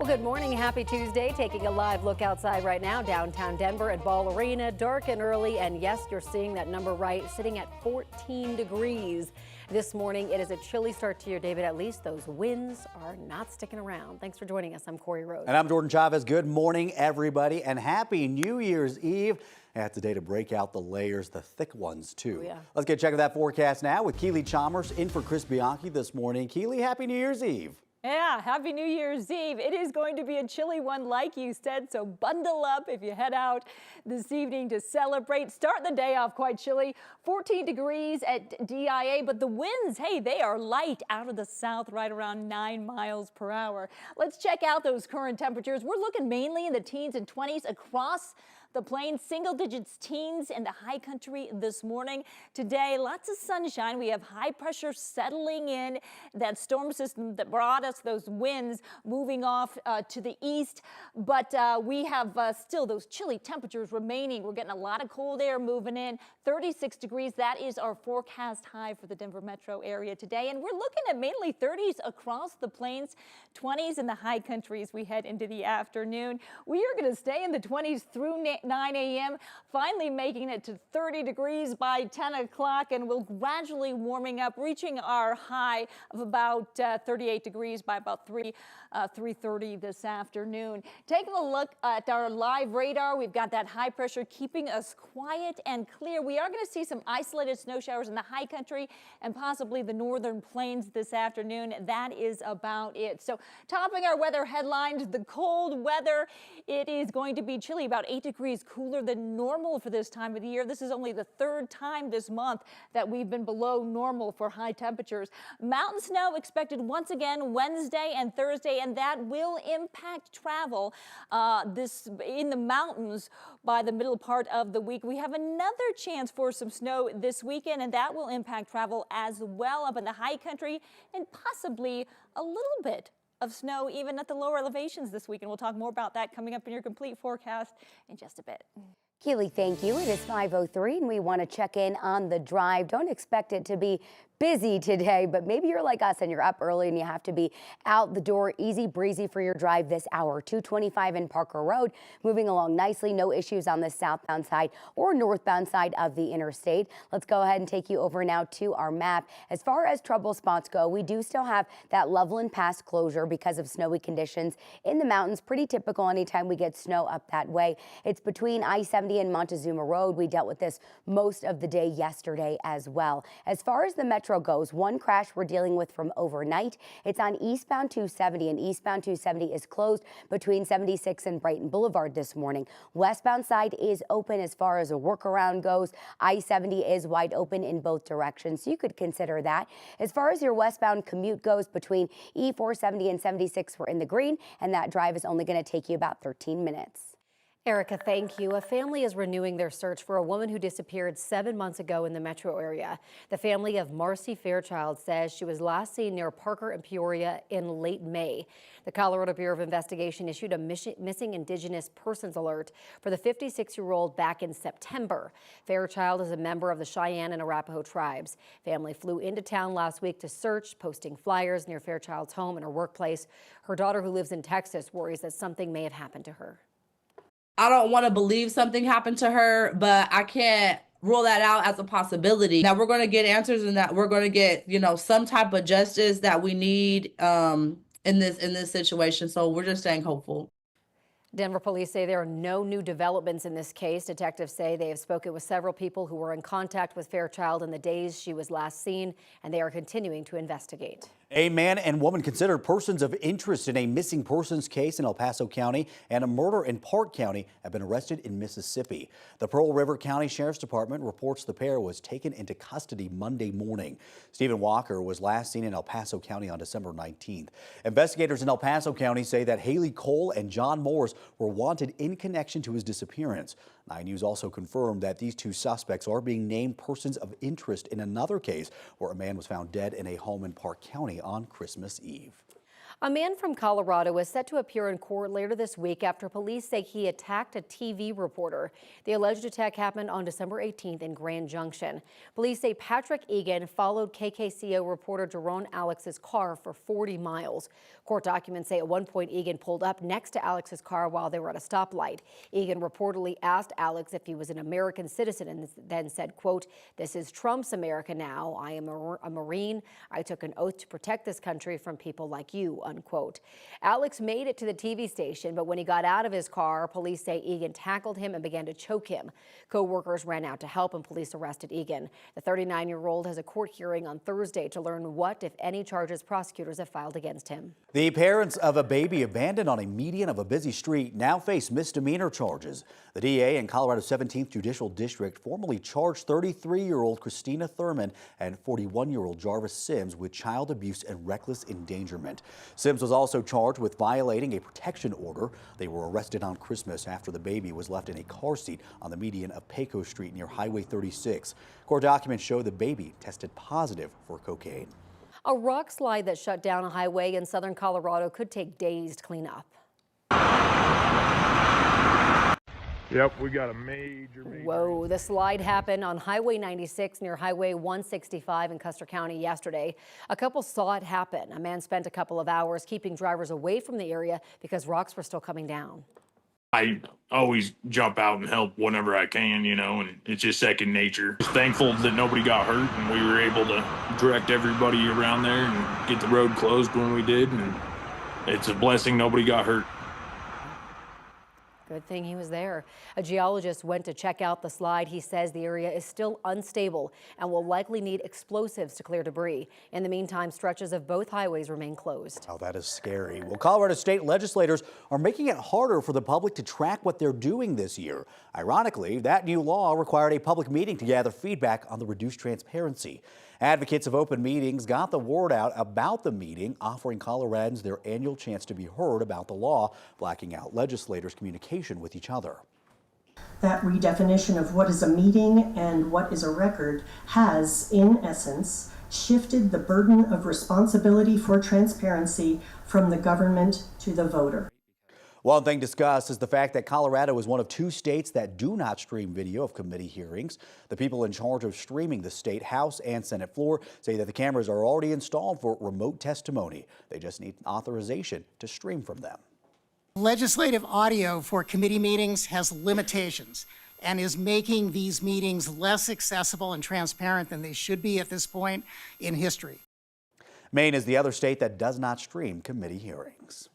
Well, good morning. Happy Tuesday. Taking a live look outside right now, downtown Denver at Ball Arena. Dark and early, and yes, you're seeing that number right, sitting at 14 degrees. This morning, it is a chilly start to your day, but at least those winds are not sticking around. Thanks for joining us. I'm Corey Rose. And I'm Jordan Chavez. Good morning, everybody, and happy New Year's Eve. That's the day to break out the layers, the thick ones, too. Oh, yeah. Let's get a check of that forecast now with Keely Chalmers in for Chris Bianchi this morning. Keely, happy New Year's Eve. Yeah, happy New Year's Eve. It is going to be a chilly one, like you said, so bundle up if you head out this evening to celebrate. Start the day off quite chilly, 14 degrees at DIA, but the winds, hey, they are light out of the south, right around 9 miles per hour. Let's check out those current temperatures. We're looking mainly in the teens and 20s across the plains, single digits teens in the high country this morning. Today, lots of sunshine. We have high pressure settling in. That storm system that brought us those winds moving off to the east. But we have still those chilly temperatures remaining. We're getting a lot of cold air moving in. 36 degrees. That is our forecast high for the Denver metro area today. And we're looking at mainly 30s across the plains, 20s in the high country as we head into the afternoon. We are going to stay in the 20s through 9 a.m., finally making it to 30 degrees by 10 o'clock, and we'll gradually warming up, reaching our high of about 38 degrees by about 3:30 this afternoon. Taking a look at our live radar, we've got that high pressure keeping us quiet and clear. We are going to see some isolated snow showers in the high country and possibly the northern plains this afternoon. That is about it. So topping our weather headlines, the cold weather. It is going to be chilly, about 8 degrees cooler than normal for this time of the year. This is only the third time this month that we've been below normal for high temperatures. Mountain snow expected once again Wednesday and Thursday, and that will impact travel in the mountains by the middle part of the week. We have another chance for some snow this weekend, and that will impact travel as well up in the high country, and possibly a little bit of snow even at the lower elevations this weekend. We'll talk more about that coming up in your complete forecast in just a bit. Keely, thank you. It is 5:03 and we want to check in on the drive. Don't expect it to be busy today, but maybe you're like us and you're up early and you have to be out the door. Easy breezy for your drive this hour. 225 in Parker Road, moving along nicely. No issues on the southbound side or northbound side of the interstate. Let's go ahead and take you over now to our map. As far as trouble spots go, we do still have that Loveland Pass closure because of snowy conditions in the mountains. Pretty typical anytime we get snow up that way. It's between I-70 and Montezuma Road. We dealt with this most of the day yesterday as well. As far as the metro goes, one crash we're dealing with from overnight. It's on eastbound 270, and eastbound 270 is closed between 76 and Brighton Boulevard this morning. Westbound side is open as far as a workaround goes. I-70 is wide open in both directions, so you could consider that. As far as your westbound commute goes, between E470 and 76, we're in the green, and that drive is only going to take you about 13 minutes. Erica, thank you. A family is renewing their search for a woman who disappeared 7 months ago in the metro area. The family of Marcy Fairchild says she was last seen near Parker and Peoria in late May. The Colorado Bureau of Investigation issued a missing Indigenous persons alert for the 56-year-old back in September. Fairchild is a member of the Cheyenne and Arapaho tribes. Family flew into town last week to search, posting flyers near Fairchild's home and her workplace. Her daughter, who lives in Texas, worries that something may have happened to her. I don't want to believe something happened to her, but I can't rule that out as a possibility. That we're going to get answers and that we're going to get, some type of justice that we need in this situation. So we're just staying hopeful. Denver police say there are no new developments in this case. Detectives say they have spoken with several people who were in contact with Fairchild in the days she was last seen, and they are continuing to investigate. A man and woman considered persons of interest in a missing persons case in El Paso County and a murder in Park County have been arrested in Mississippi. The Pearl River County Sheriff's Department reports the pair was taken into custody Monday morning. Stephen Walker was last seen in El Paso County on December 19th. Investigators in El Paso County say that Haley Cole and John Morris were wanted in connection to his disappearance. 9 News also confirmed that these two suspects are being named persons of interest in another case where a man was found dead in a home in Park County on Christmas Eve. A man from Colorado is set to appear in court later this week after police say he attacked a TV reporter. The alleged attack happened on December 18th in Grand Junction. Police say Patrick Egan followed KKCO reporter Jerome Alex's car for 40 miles. Court documents say at one point Egan pulled up next to Alex's car while they were at a stoplight. Egan reportedly asked Alex if he was an American citizen and then said, quote, "This is Trump's America now. I am a Marine. I took an oath to protect this country from people like you," unquote. Alex made it to the TV station, but when he got out of his car, police say Egan tackled him and began to choke him. Co-workers ran out to help and police arrested Egan. The 39-year-old has a court hearing on Thursday to learn what, if any, charges prosecutors have filed against him. The parents of a baby abandoned on a median of a busy street now face misdemeanor charges. The DA in Colorado's 17th Judicial District formally charged 33-year-old Christina Thurman and 41-year-old Jarvis Sims with child abuse and reckless endangerment. Sims was also charged with violating a protection order. They were arrested on Christmas after the baby was left in a car seat on the median of Pecos Street near Highway 36. Court documents show the baby tested positive for cocaine. A rock slide that shut down a highway in southern Colorado could take days to clean up. Yep, we got a major. Whoa, the slide happened on Highway 96 near Highway 165 in Custer County yesterday. A couple saw it happen. A man spent a couple of hours keeping drivers away from the area because rocks were still coming down. I always jump out and help whenever I can, and it's just second nature. Thankful that nobody got hurt and we were able to direct everybody around there and get the road closed when we did. And it's a blessing nobody got hurt. Good thing he was there. A geologist went to check out the slide. He says the area is still unstable and will likely need explosives to clear debris. In the meantime, stretches of both highways remain closed. Oh, that is scary. Well, Colorado state legislators are making it harder for the public to track what they're doing this year. Ironically, that new law required a public meeting to gather feedback on the reduced transparency. Advocates of open meetings got the word out about the meeting, offering Coloradans their annual chance to be heard about the law, blacking out legislators' communication with each other. That redefinition of what is a meeting and what is a record has, in essence, shifted the burden of responsibility for transparency from the government to the voter. One thing discussed is the fact that Colorado is one of 2 states that do not stream video of committee hearings. The people in charge of streaming the state House and Senate floor say that the cameras are already installed for remote testimony. They just need authorization to stream from them. Legislative audio for committee meetings has limitations and is making these meetings less accessible and transparent than they should be at this point in history. Maine is the other state that does not stream committee hearings.